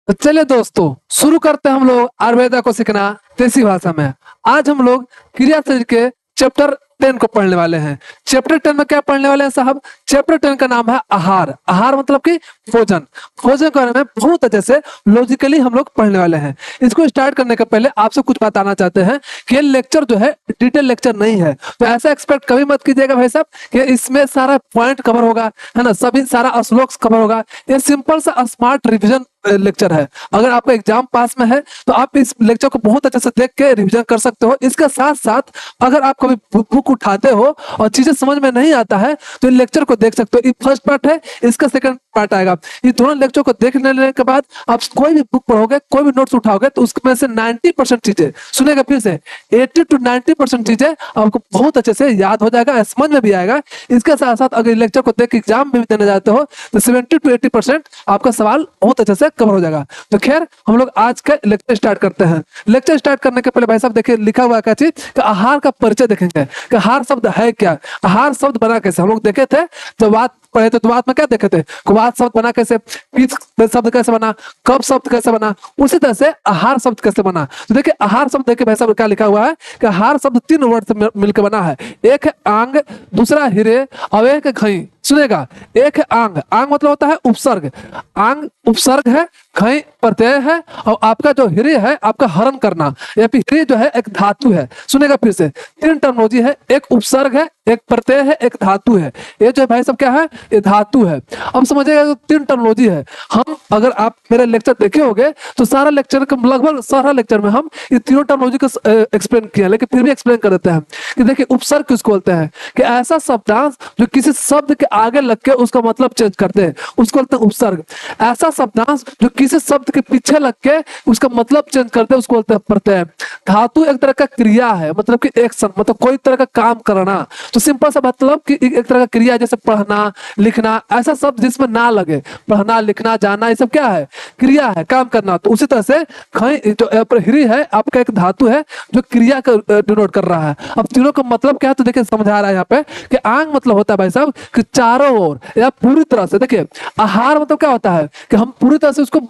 तो चलिए दोस्तों, शुरू करते हैं हम लोग आयुर्वेदा को सीखना देसी भाषा में। आज हम लोग क्रिया शरीर के चैप्टर 10 को पढ़ने वाले हैं। चैप्टर 10 में क्या पढ़ने वाले हैं साहब? चैप्टर 10 का नाम है आहार। आहार मतलब कि भोजन। भोजन के बारे में बहुत अच्छे से लॉजिकली हम लोग पढ़ने वाले हैं। इसको स्टार्ट करने के पहले आपसे कुछ बताना चाहते हैं कि ये लेक्चर जो है डिटेल लेक्चर नहीं है, तो ऐसा एक्सपेक्ट कभी मत कीजिएगा भाई साहब कि इसमें सारा पॉइंट कवर होगा, है ना, सभी सारा श्लोक कवर होगा। ये सिंपल सा स्मार्ट रिविजन लेक्चर है। अगर आपका एग्जाम पास में है तो आप इस लेक्चर को बहुत अच्छे से देख के रिवीजन कर सकते हो। इसके साथ साथ अगर आप कभी बुक उठाते हो और चीजें समझ में नहीं आता है तो लेक्चर को देख सकते हो। ये फर्स्ट पार्ट है, इसका सेकंड पार्ट आएगा। ये दोनों लेक्चर को देख लेने के बाद आप कोई भी बुक पढ़ोगे, कोई भी नोट्स उठाओगे तो उसमें से 90% चीजें सुनेगा, फिर से 80 to 90% चीजें आपको बहुत अच्छे से याद हो जाएगा, समझ में भी आएगा। इसके साथ साथ अगर लेक्चर को देख के एग्जाम में भी देने जाते हो तो 70 to 80% आपका सवाल बहुत अच्छे से कवर हो जाएगा। तो खैर हम लोग आज का लेक्चर स्टार्ट करते हैं। लेक्चर स्टार्ट करने के पहले भाई साहब देखिए लिखा हुआ क्या चीज कि आहार का परिचय देखेंगे कि आहार शब्द है क्या, आहार शब्द बना कैसे। हम लोग देखे थे जब बात पढ़े थे तो बात में क्या देखे थे, कुवात शब्द बना कैसे, पीत शब्द कैसे बना, कब शब्द कैसे बना, उसी तरह से आहार शब्द कैसे बना। तो देखिए आहार शब्द देखिए भाई साहब क्या लिखा हुआ है कि आहार शब्द 3 वर्ड से मिलकर बना है। एक है आंग, दूसरा हिरे और एक है घई। सुनेगा, एक है आंग। आंग मतलब होता है उपसर्ग, आंग उपसर्ग है, घई प्रत्यय है और आपका जो हिरे है आपका हरण करना, या फिर हिरे जो है एक धातु है। सुनेगा फिर से, 3 टर्मोलॉजी है, एक उपसर्ग है, एक प्रत्यय है, एक धातु है। ये जो भाई सब क्या है, ये धातु है। अब समझिएगा तो 3 टर्मोलॉजी है। हम अगर आप मेरे लेक्चर देखे होंगे तो सारा लेक्चर लगभग सारा लेक्चर में हम ये तीनों टर्मोलॉजी को एक्सप्लेन किया, लेकिन फिर भी एक्सप्लेन कर देते हैं कि देखिए उपसर्ग किसको बोलते हैं कि ऐसा शब्दांश जो किसी शब्द के आगे लग के उसका मतलब चेंज करते हैं उसको बोलते हैं उपसर्ग। ऐसा शब्दांश जो किसी शब्द के पीछे लग के उसका मतलब चेंज करते हैं उसको बोलते हैं प्रत्यय। धातु एक तरह का क्रिया है, मतलब कि एक्शन, मतलब कोई तरह का काम करना। तो सिंपल सा मतलब कि एक तरह का क्रिया, जैसे पढ़ना लिखना, ऐसा शब्द जिसमें ना लगे, पढ़ना लिखना जाना, ये सब क्या है, क्रिया है, काम करना। तो उसी तरह से जो हिरी है आपका एक धातु है जो क्रिया का डिनोट कर रहा है। अब तीनों का मतलब क्या है तो देखिए समझा रहा है यहाँ पे कि आंग मतलब होता है भाई साहब कि चारों ओर या पूरी तरह से। देखिए आहार मतलब क्या होता है कि हम पूरी तरह से उसको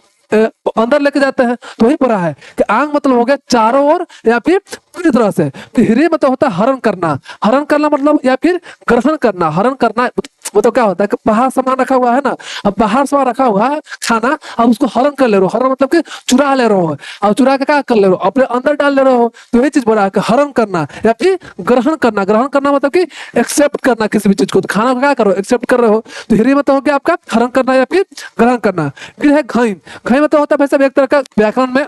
अंदर लेके जाते हैं, तो वही पढ़ा है कि आंग मतलब हो गया चारों ओर या फिर पूरी तरह से। तो हिरे मतलब होता है हरण करना, हरण करना मतलब या फिर ग्रहण करना। हरण करना वो तो क्या होता है कि बाहर सामान रखा हुआ है ना, अब बाहर सामान रखा हुआ है खाना, अब उसको हरण कर ले रहे हो। हरण मतलब कि चुरा ले रहे हो, और चुरा के क्या कर ले रहे हो, अपने अंदर डाल ले रहे हो। तो यही चीज बोला है कि हरण करना या फिर ग्रहण करना। ग्रहण करना मतलब कि एक्सेप्ट करना किसी भी चीज को। तो खाना को क्या करो, एक्सेप्ट कर रहे हो। तो हिरे मतलब हो गया आपका हरण करना या फिर ग्रहण करना। फिर है घई। घई मतलब होता है भाई साहब एक तरह का व्याकरण में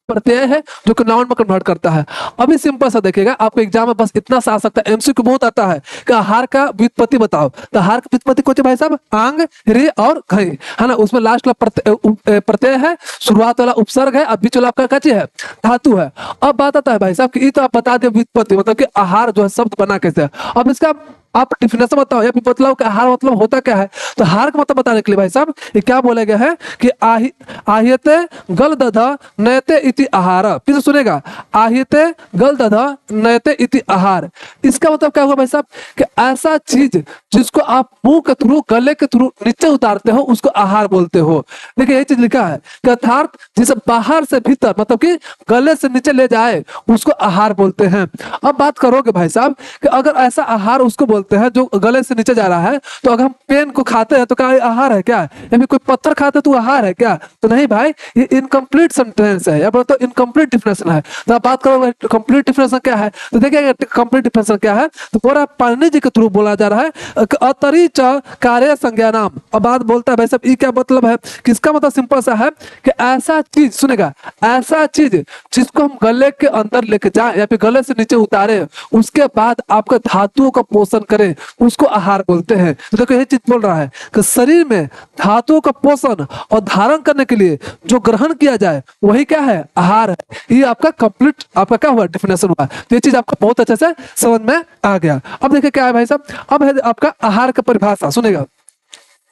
प्रत्यय है जो कि नाउन में कन्वर्ट करता है। अभी सिंपल सा देखिएगा, आपको एग्जाम में बस इतना सा आ सकता है, एमसीक्यू बहुत आता है कि आहार का व्युत्पत्ति बताओ। तो आहार का व्युत्पत्ति कौन भाई साहब, आंग रे और घई, है ना। उसमें लास्ट वाला प्रत्यय है, शुरुआत वाला उपसर्ग है, अब बीच वाला आपका क्या चीज है, धातु है। अब बात आता है भाई साहब कि ये तो आप बता दे व्युत्पत्ति मतलब कि आहार जो है शब्द बना कैसे है। अब इसका आप डिफिनेशन बताओ या फिर बताओ कि आहार मतलब होता क्या है। तो आहार का मतलब बताने के लिए भाई साहब ये क्या बोला गया है कि आहियते गल दधा नयते इति आहार। फिर से सुनेगा, आहियते गल दधा नयते इति आहार। इसका मतलब क्या हुआ भाई साहब कि ऐसा चीज जिसको आप मुंह के थ्रू, गले के थ्रू नीचे उतारते हो उसको आहार बोलते हो। देखिए ये चीज लिखा है कि अर्थात जिसे बाहर से भीतर मतलब कि गले से नीचे ले जाए उसको आहार बोलते हैं। अब बात करोगे भाई साहब कि अगर ऐसा आहार उसको बोलते हैं जो गले से नीचे जा रहा है, तो अगर हम पेन को खाते हैं तो क्या आहार है क्या, या फिर कोई पत्थर खाते हैं तो आहार है क्या? तो नहीं भाई, ये इनकम्प्लीट सेंटेंस है या तो इनकम्प्लीट डिफिनेशन है। तो आप बात करो कंप्लीट डिफिनेशन क्या है, तो देखिए कंप्लीट डिफिनेशन क्या है तो पूरा पाणिनि जी के थ्रू बोला जा रहा है अतरिच कार्य संज्ञा नाम। अब बात बोलता है भाई साहब ये क्या मतलब है, किसका मतलब सिंपल सा है कि ऐसा चीज, सुनेगा, ऐसा चीज जिसको हम गले के अंदर लेके जाए या फिर गले से नीचे उतारे उसके बाद आपका धातुओं का पोषण करे उसको आहार बोलते हैं। तो देखो यही चीज बोल रहा है कि शरीर में धातुओं का पोषण और धारण करने के लिए जो ग्रहण किया जाए वही क्या है, आहार है। ये आपका कंप्लीट आपका क्या हुआ, डिफिनेशन हुआ। तो ये चीज आपको बहुत अच्छे से समझ में आ गया। अब देखिए क्या है भाई साहब, अब है आपका आहार का परिभाषा। सुनेगा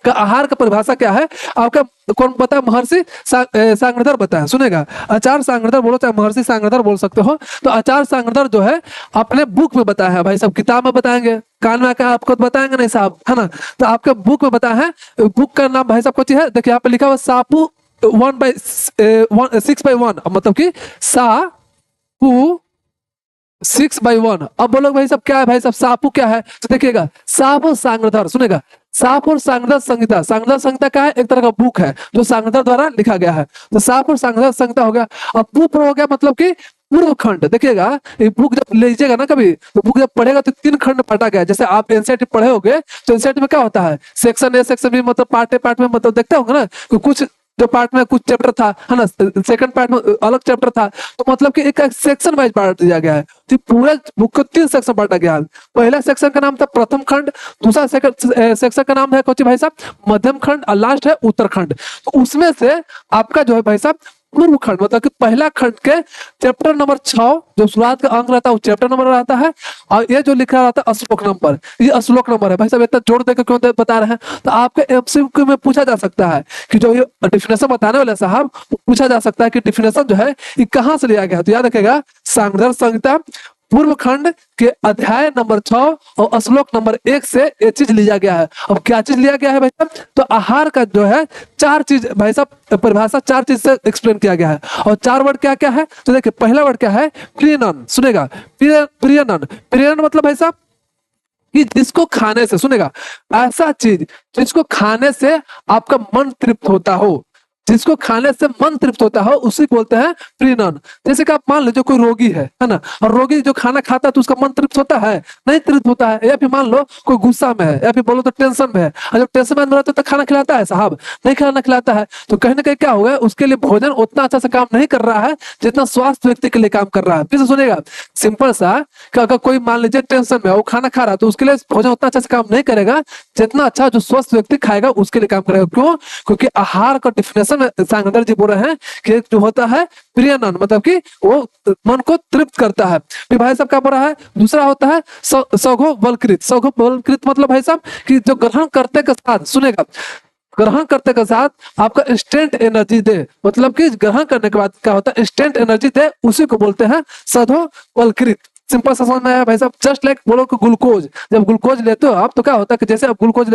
का आहार का परिभाषा क्या है आपका, कौन बताया, महर्षि सांगधर बताया। सुनेगा, आचार्य सांगधर बोलो चाहे महर्षि सांगधर बोल सकते हो। तो आचार्य सांगधर जो है अपने बुक में बताया है भाई साहब, किताब में बताएंगे, कान में आकर आपको बताएंगे नहीं साहब, है ना। तो आपके बुक में बताया है, बुक का नाम भाई साहब कुछ है, देखिए यहाँ पे लिखा हुआ सापू 6/1 मतलब कि सापू 6/1। अब बोलोगे भाई साहब क्या है, भाई साहब सापू क्या है, तो देखिएगा साप और सांगधर, सुनेगा साप और सांगधर संहिता। सांगधर संहिता क्या है, एक तरह का बुक है जो सांगधर द्वारा लिखा गया है। तो साप और सांगधर संहिता हो गया। अब बुक हो गया मतलब कि पूर्व खंड। देखिएगा ये बुक जब लीजिएगा ना कभी, तो बुक जब पढ़ेगा तो 3 खंड बांटा गया है। जैसे आप एनसीईआरटी पढ़े होगे तो एनसीईआरटी में क्या होता है, सेक्शन ए सेक्शन बी, मतलब पार्ट ए पार्ट में, मतलब देखते होंगे ना कि कुछ जो पार्ट में कुछ चैप्टर था है ना, सेकंड पार्ट में अलग चैप्टर था, तो मतलब कि एक सेक्शन वाइज बांट दिया गया है। तो पूरे बुक को 3 सेक्शन बांटा गया है। पहला सेक्शन का नाम था प्रथम खंड, दूसरा सेक्शन का नाम है कौन भाई साहब मध्यम खंड, और लास्ट है उत्तरखंड। तो उसमें से आपका जो है भाई साहब पूर्व खंड मतलब कि पहला खंड के चैप्टर नंबर 6 जो शुरुआत का अंक रहता है वो चैप्टर नंबर रहता है, और ये जो लिखा रहता है श्लोक नंबर, ये श्लोक नंबर है। भाई साहब इतना जोड़ देकर क्यों बता रहे हैं, तो आपके एमसीक्यू में पूछा जा सकता है कि जो ये डिफिनेशन बताने वाले साहब, पूछा जा सकता है कि डिफिनेशन जो है ये कहाँ से लिया गया है। तो याद रखेगा सांगधर संहिता पूर्व खंड के अध्याय नंबर 6 और श्लोक नंबर 1 से ये चीज लिया गया है। अब क्या चीज लिया गया है भाई साहब, तो आहार का जो है 4 चीज भाई साहब परिभाषा 4 चीज से एक्सप्लेन किया गया है। और 4 वर्ड क्या क्या है, तो देखिए पहला वर्ड क्या है, प्रियनन, सुनेगा प्रियनन। प्रियनन मतलब भाई साहब कि जिसको खाने से, सुनेगा ऐसा चीज जिसको खाने से आपका मन तृप्त होता हो, जिसको खाने से मन तृप्त होता हो उसी को बोलते हैं प्रीणन। जैसे कि आप मान लीजिए कोई रोगी है ना, और रोगी जो खाना खाता है तो उसका मन तृप्त होता है, नहीं तृप्त होता है। या फिर मान लो कोई गुस्सा में है, या फिर बोलो तो टेंशन में है, और जब टेंशन में रहता है तो खाना खिलाता है साहब, नहीं खाना खिलाता है। तो कहीं ना कहीं क्या होगा, उसके लिए भोजन उतना अच्छा से काम नहीं कर रहा है जितना स्वास्थ्य व्यक्ति के लिए काम कर रहा है। फिर से सुनेगा सिंपल सा कि अगर कोई मान लीजिए टेंशन में वो खाना खा रहा है तो उसके लिए भोजन उतना अच्छा से काम नहीं करेगा जितना अच्छा जो स्वस्थ व्यक्ति खाएगा उसके लिए काम करेगा। क्यों, क्योंकि आहार का डिफिनेशन सांगधर जी बोल रहे हैं कि जो होता है प्रियनन मतलब कि वो मन को तृप्त करता है। फिर भाई साहब क्या बोल रहा है, दूसरा होता है सौघो बलकृत। सौघो बलकृत मतलब भाई साहब कि जो ग्रहण करते के साथ, सुनेगा ग्रहण करते के साथ आपका इंस्टेंट एनर्जी दे, मतलब कि ग्रहण करने के बाद क्या होता है इंस्टेंट एनर्जी दे, उसी को बोलते हैं सधो बलकृत। सिंपल सा समझ में आया भाई साहब, जस्ट लाइक बोलो कि ग्लूकोज, जब ग्लूकोज लेते हो आप तो क्या होता है कि जैसे आप ग्लूकोज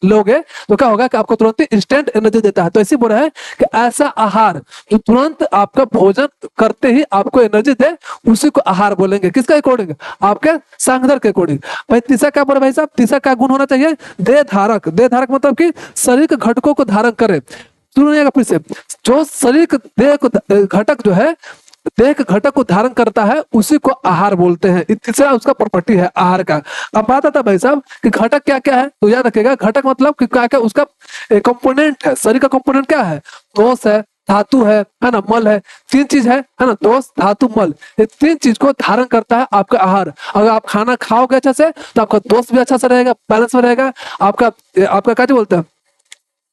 लोगे तो क्या होगा कि आपको तुरंत इंस्टेंट एनर्जी देता है। तो ऐसे बोल रहा है कि ऐसा आहार जो तुरंत आपका भोजन करते ही आपको एनर्जी दे उसी को आहार बोलेंगे। किसका अकॉर्डिंग, आपके सांगधर के अकॉर्डिंग। भाई तीसरा क्या बोला भाई साहब, तीसरा क्या गुण होना चाहिए, देह धारक। देह धारक मतलब कि शरीर के घटकों को धारण करे। सुनिएगा फिर से, जो शरीर के देह को घटक जो है देह के घटक को धारण करता है उसी को आहार बोलते हैं। तीसरा उसका प्रॉपर्टी है आहार का। अब बात आता भाई साहब कि घटक क्या क्या है, तो याद रखिएगा घटक मतलब कि क्या क्या उसका कंपोनेंट है। शरीर का कंपोनेंट क्या है, दोष है, धातु है ना, मल है। 3 चीज है ना, दोष धातु मल, ये 3 चीज को धारण करता है आपका आहार। अगर आप खाना खाओगे अच्छा से तो आपका दोष भी अच्छा से रहेगा, बैलेंस में रहेगा, आपका आपका क्या बोलते हैं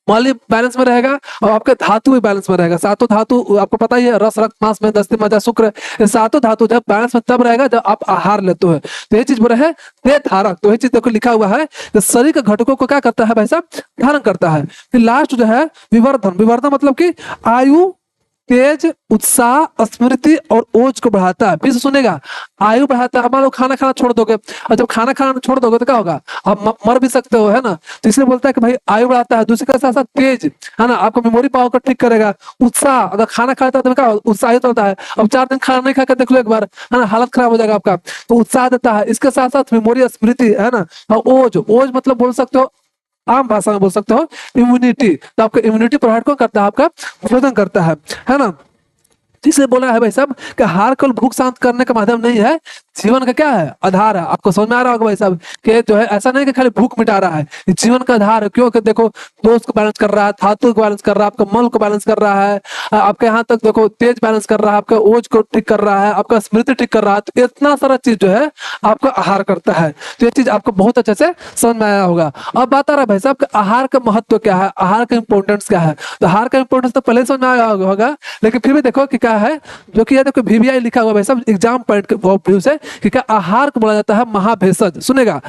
मल बैलेंस में रहेगा, और आपका धातु भी बैलेंस में रहेगा। सातों धातु आपको पता ही है, रस रक्त मांस में दस्ती मज्जा शुक्र, ये सातों धातु जब बैलेंस में तब रहेगा जब आप आहार लेते हो। तो ये चीज बोले है देह धारक। तो ये चीज देखो लिखा हुआ है कि शरीर के घटकों को क्या करता है भाई साहब, धारण करता है। फिर लास्ट जो है विवर्धन। विवर्धन मतलब कि आयु, तेज, उत्साह, स्मृति और ओज को बढ़ाता है। फिर से सुनेगा, आयु बढ़ाता है। मान लो खाना खाना छोड़ दोगे, और जब खाना खाना छोड़ दोगे तो क्या होगा, आप मर भी सकते हो, है ना। तो इसलिए बोलता है कि भाई आयु बढ़ाता है। दूसरे के साथ साथ तेज, है ना, आपको मेमोरी पावर को ठीक करेगा। उत्साह, अगर खाना खाता है तो क्या उत्साहित होता है। अब 4 दिन खाना नहीं खाकर देख लो एक बार, है ना, हालत खराब हो जाएगा आपका, तो उत्साह देता है। इसके साथ साथ मेमोरी, स्मृति, है ना। और ओज, ओज मतलब बोल सकते हो आम भाषा में बोल सकते हो इम्यूनिटी। तो आपका इम्यूनिटी प्रोवाइड कौन करता है, आपका भोजन करता है ना। जिसे बोला है भाई साहब कि आहार केवल भूख शांत करने का माध्यम नहीं है, जीवन का क्या है, आधार है। आपको समझ में आ रहा होगा भाई साहब कि जो है ऐसा नहीं कि खाली भूख मिटा रहा है, जीवन का आधार है। क्यों कि देखो दोष को बैलेंस कर रहा है, धातु को बैलेंस कर रहा है, आपका मल को बैलेंस कर रहा है, आपके यहाँ तक देखो तेज बैलेंस कर रहा है, आपका ओज को ठीक कर रहा है, आपका स्मृति ठीक कर रहा है। तो इतना सारा चीज जो है आपका आहार करता है। तो ये चीज आपको बहुत अच्छे से समझ में आया होगा। अब बात आ रहा है भाई साहब आहार का महत्व क्या है, आहार का इंपोर्टेंस क्या है। तो आहार का इंपोर्टेंस तो पहले समझ में आया होगा, लेकिन फिर भी देखो कि क्या है, जो कि देखो VVI लिखा हुआ भाई साहब एग्जाम पॉइंट के व्यू से कि क्या आहार को बोला जाता है महाभेषज। सुनेगा,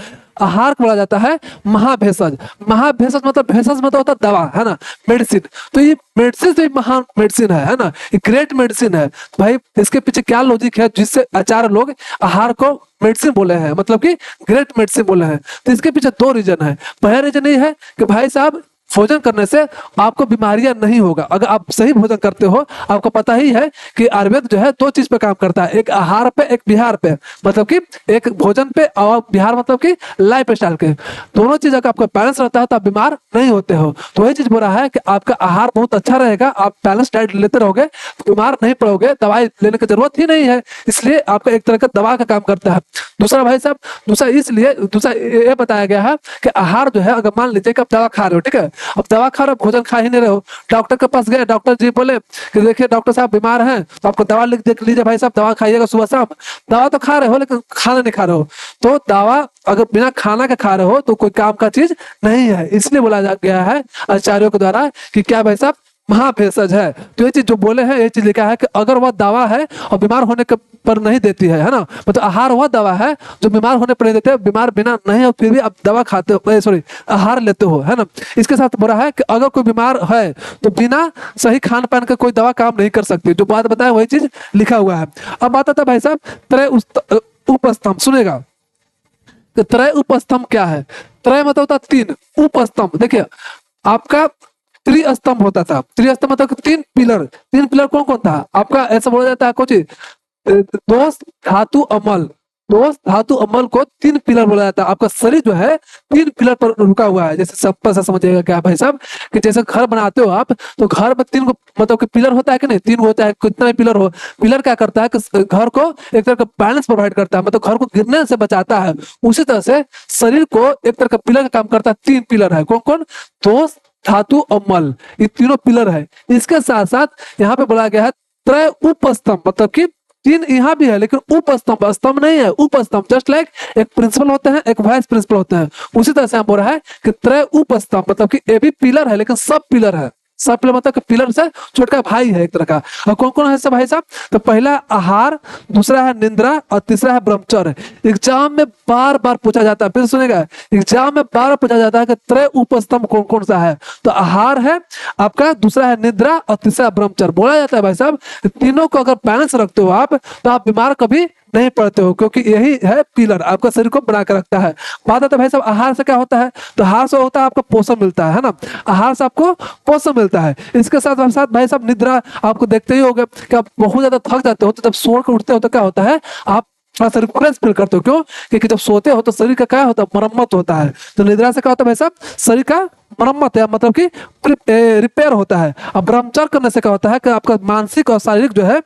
आहार को बोला जाता है महाभेषज। महाभेषज मतलब भेषज मतलब होता है दवा, है ना, मेडिसिन। तो ये मेडिसिन भी महान मेडिसिन है ना, ये ग्रेट मेडिसिन है। भाई इसके पीछे क्या लॉजिक है जिससे आचार्य लोग आहार को मेडिसिन बोले हैं, मतलब कि ग्रेट मेडिसिन बोले हैं। तो इसके पीछे 2 रीजन है। पहला रीजन ये है कि भाई साहब भोजन करने से आपको बीमारियां नहीं होगा। अगर आप सही भोजन करते हो, आपको पता ही है कि आयुर्वेद जो है दो चीज पे काम करता है, एक आहार पे, एक विहार पे, मतलब कि एक भोजन पे और विहार मतलब कि लाइफ स्टाइल के। दोनों चीज अगर आपका बैलेंस रहता है तो आप बीमार नहीं होते हो। तो वही चीज बोल रहा है कि आपका आहार बहुत अच्छा रहेगा, आप बैलेंस डाइट लेते रहोगे तो बीमार नहीं पड़ोगे, दवाई लेने की जरूरत ही नहीं है। इसलिए आपका एक तरह का दवा का काम करता है। दूसरा भाई साहब, दूसरा ये बताया गया है कि आहार जो है, अगर मान लीजिए कि आप दवा खा रहे हो, ठीक है, अब दवा खा रहे हो, भोजन खा ही नहीं रहे हो, डॉक्टर के पास गए, डॉक्टर जी बोले कि देखिए डॉक्टर साहब बीमार हैं तो आपको दवा लिख देख लीजिए भाई साहब, दवा खाइएगा सुबह शाम। दवा तो खा रहे हो लेकिन खाना नहीं खा रहे हो, तो दवा अगर बिना खाना के खा रहे हो तो कोई काम का चीज नहीं है। इसलिए बोला गया है आचार्यों के द्वारा कि क्या भाई साहब, महाभेषज है। तो ये चीज जो बोले हैं, ये चीज लिखा है कि अगर वह दवा है और बीमार होने के पर नहीं देती है ना, मतलब आहार वह दवा है जो बीमार होने पर नहीं देते, बीमार बिना नहीं हो फिर भी आप दवा खाते हो, सॉरी आहार लेते हो, है ना। इसके साथ बोला है कि अगर कोई बीमार है तो बिना सही खान पान का कोई दवा काम नहीं कर सकती। जो बात बताया वही चीज लिखा हुआ है। अब बात आता है भाई साहब त्रय उपस्तंभ, सुनेगा कि त्रय उपस्तंभ क्या है। त्रय मतलब होता है तीन, उपस्तंभ देखिए आपका त्रिस्तंभ होता था। त्रिस्तंभ मतलब तीन पिलर। तीन पिलर कौन कौन था आपका, ऐसा बोला जाता है कुछ दोष धातु अमल, दोष धातु अमल को तीन पिलर बोला जाता है। आपका शरीर जो है तीन पिलर पर रुका हुआ है। जैसे सब पर समझिएगा क्या भाई साहब कि जैसे घर बनाते हो आप, तो घर में तीन को मतलब कि पिलर होता है कि नहीं, तीन होता है, कितना भी पिलर हो, पिलर क्या करता है कि घर को एक तरह का बैलेंस प्रोवाइड करता है, मतलब घर को गिरने से बचाता है। उसी तरह से शरीर को एक तरह का पिलर का काम करता है। तीन पिलर है, कौन कौन, दोष धातु और मल, ये तीनों पिलर है। इसके साथ साथ यहाँ पे बोला गया है त्रय उपस्तंभ, मतलब कि तीन यहाँ भी है लेकिन उपस्तंभ, स्तंभ नहीं है, उपस्तंभ। जस्ट लाइक एक प्रिंसिपल होते हैं, एक वाइस प्रिंसिपल होते हैं, उसी तरह से हम बोल रहा है कि त्रय उपस्तंभ, मतलब कि ये भी पिलर है लेकिन सब पिलर है। सब पिलर मतलब पिलर से छोटा भाई है एक तरह का। और कौन कौन है सब भाई साहब, तो पहला आहार, दूसरा है निंद्रा और तीसरा है ब्रह्मचर्य। एग्जाम में बार बार पूछा जाता है, फिर सुनेगा, एग्जाम में बार बार पूछा जाता है कि त्रय उपस्तंभ कौन कौन सा है। तो आहार है आपका, दूसरा है निद्रा और तीसरा ब्रह्मचर्य। बोला जाता है भाई साहब तीनों को अगर बैलेंस रखते हो आप तो आप बीमार कभी नहीं पड़ते हो, क्योंकि यही है पिलर, आपका शरीर को बना कर रखता है। बात आता है भाई साहब आहार से क्या होता है, तो आहार से होता है आपको पोषण मिलता है ना, आहार से आपको पोषण मिलता है। इसके साथ भाई साहब निद्रा, आपको देखते ही होगा कि आप बहुत ज्यादा थक जाते हो तो जब सो कर उठते हो तो क्या होता है, आप थोड़ा सा रिफ्रेश फील करते हो। क्यों, क्योंकि जब सोते हो तो शरीर का क्या होता है, मरम्मत होता है। तो निद्रा से क्या होता है भाई साहब, शरीर का मरम्मत है, मतलब कि रिपेयर होता है। अब ब्रह्मचर्य करने से क्या होता है कि आपका मानसिक और शारीरिक जो है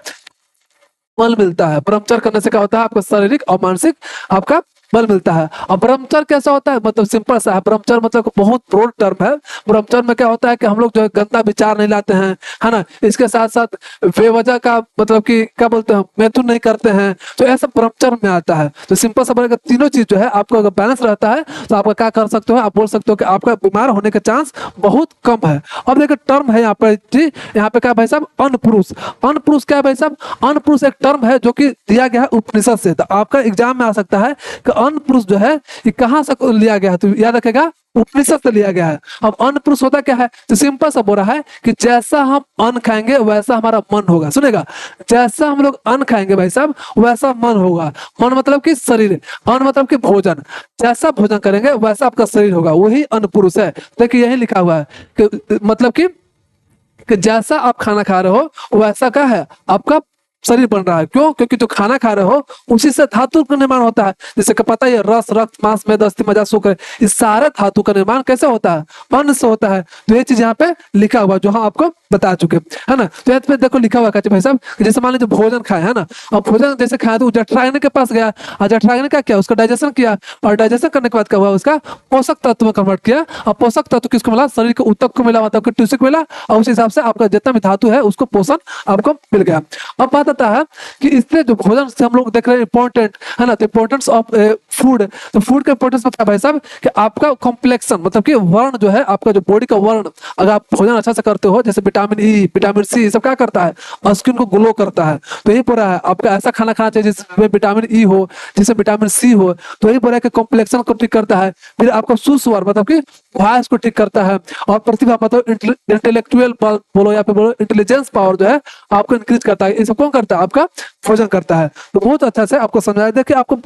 बल मिलता है। ब्रह्मचर्य करने से क्या होता है, आपका शारीरिक और मानसिक आपका बल मिलता है। और ब्रह्मचर्य कैसा होता है, मतलब सिंपल सा है। ब्रह्मचर्य मतलब बहुत ब्रॉड टर्म है। ब्रह्मचर्य में क्या होता है कि हम लोग जो है गंदा विचार नहीं लाते हैं, है ना। इसके साथ साथ बेवजह का मतलब कि क्या बोलते हैं, मैथुन नहीं करते हैं, तो ऐसा ब्रह्मचर्य में आता है। तो सिंपल सा बोलेगा तीनों चीज जो है आपको अगर बैलेंस रहता है तो आपका क्या कर सकते हो, आप बोल सकते हो कि आपका बीमार होने का चांस बहुत कम है। अब देखिए टर्म है यहाँ पर जी, यहाँ पे क्या भाई साहब, अनपुरुष। अनपुरुष क्या है भाई साहब, अनपुरुष एक टर्म है जो कि दिया गया है उपनिषद से। तो आपका एग्जाम में आ सकता है कि अनपुरुष जो है ये कहां से लिया गया है, तो याद रखेगा उपनिषद से लिया गया है। अब अनपुरुष होता क्या है, तो सिंपल सा बोल रहा है कि जैसा हम अन्न खाएंगे वैसा हमारा मन होगा। सुनेगा, जैसा हम लोग अन्न खाएंगे भाई साहब वैसा मन होगा। मन मतलब कि शरीर, अन्न मतलब कि भोजन, जैसा भोजन करेंगे वैसा आपका शरीर होगा, वही अनपुरुष है। देखिए यही लिखा हुआ है कि मतलब कि जैसा आप खाना खा रहे हो वैसा क्या है आपका शरीर बन रहा है। क्यों, क्योंकि जो खाना खा रहे हो उसी से धातु का निर्माण होता है। जैसे कि पता है रस, रक्त, मांस, मेद, अस्थि, मज्जा, शुक्र, इस सारे धातु का निर्माण कैसे होता है, अन्न से होता है। तो ये चीज यहाँ पे लिखा हुआ जो हम आपको बता चुके है ना। तो यहाँ पे देखो लिखा हुआ भाई साहब, जैसे मान लीजिए भोजन खाए है ना, और भोजन जैसे खाया तो जठराग्नि के पास गया, और जठराग्नि ने क्या किया, उसका डाइजेशन किया, और डाइजेशन करने के बाद क्या हुआ, उसका पोषक तत्व में कन्वर्ट किया। और पोषक तत्व किसको मिला, शरीर के ऊतक को मिला, मतलब टिश्यू को मिला, और उस हिसाब से आपका जितना भी धातु है उसको पोषण आपको मिल गया। अब बात आता है कि इससे जो भोजन से हम लोग देख रहे हैं इंपॉर्टेंट है ना, तो इंपॉर्टेंस ऑफ फूड। तो फूड का इंपॉर्टेंस क्या भाई साहब कि आपका कॉम्प्लेक्शन, मतलब कि वर्ण जो है आपका जो बॉडी का वर्ण, अगर आप भोजन अच्छा से करते हो, जैसे विटामिन ई, विटामिन सी, ये सब क्या करता है, स्किन को ग्लो करता है। तो यही पूरा है आपका ऐसा खाना खाना चाहिए जिसमें विटामिन ई हो, जिसमें विटामिन सी हो। तो यही पूरा है कि कॉम्प्लेक्शन को ठीक करता है। फिर आपका सुस्वर मतलब कि वॉइस को ठीक करता है, और प्रतिभा मतलब इंटेलेक्चुअल बोलो या फिर बोलो इंटेलिजेंस पावर जो है आपको इंक्रीज करता है। ये सब कौन करता है, आपका भोजन करता है। तो बहुत अच्छा से आपको समझाया। देखिए आपको